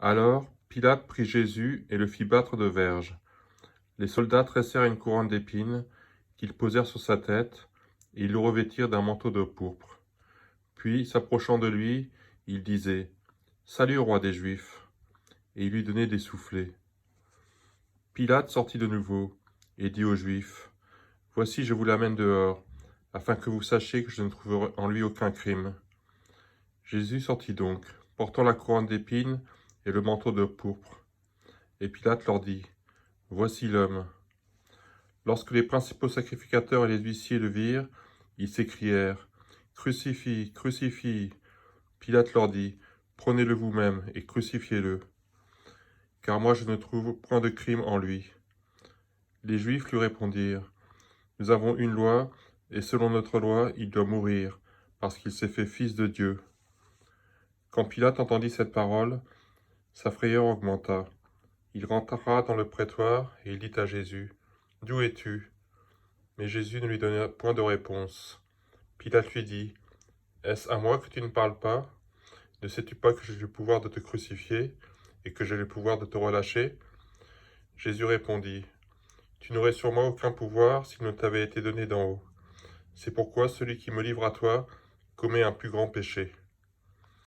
Alors Pilate prit Jésus et le fit battre de verges. Les soldats tressèrent une couronne d'épines qu'ils posèrent sur sa tête, et ils le revêtirent d'un manteau de pourpre. Puis, s'approchant de lui, ils disaient : « Salut, roi des Juifs !» Et ils lui donnaient des soufflets. Pilate sortit de nouveau et dit aux Juifs : « Voici, je vous l'amène dehors, afin que vous sachiez que je ne trouve en lui aucun crime. » Jésus sortit donc, portant la couronne d'épines et le manteau de pourpre. Et Pilate leur dit : « Voici l'homme. » Lorsque les principaux sacrificateurs et les huissiers le virent, ils s'écrièrent : « Crucifie, crucifie !» Pilate leur dit : « Prenez-le vous-même et crucifiez-le, car moi je ne trouve point de crime en lui. » Les Juifs lui répondirent : « Nous avons une loi, et selon notre loi, il doit mourir, parce qu'il s'est fait fils de Dieu. » Quand Pilate entendit cette parole, sa frayeur augmenta. Il rentra dans le prétoire et il dit à Jésus : « D'où es-tu ? » Mais Jésus ne lui donna point de réponse. Pilate lui dit : « Est-ce à moi que tu ne parles pas ? Ne sais-tu pas que j'ai le pouvoir de te crucifier et que j'ai le pouvoir de te relâcher ? » Jésus répondit : « Tu n'aurais sur moi aucun pouvoir s'il ne t'avait été donné d'en haut. C'est pourquoi celui qui me livre à toi commet un plus grand péché. »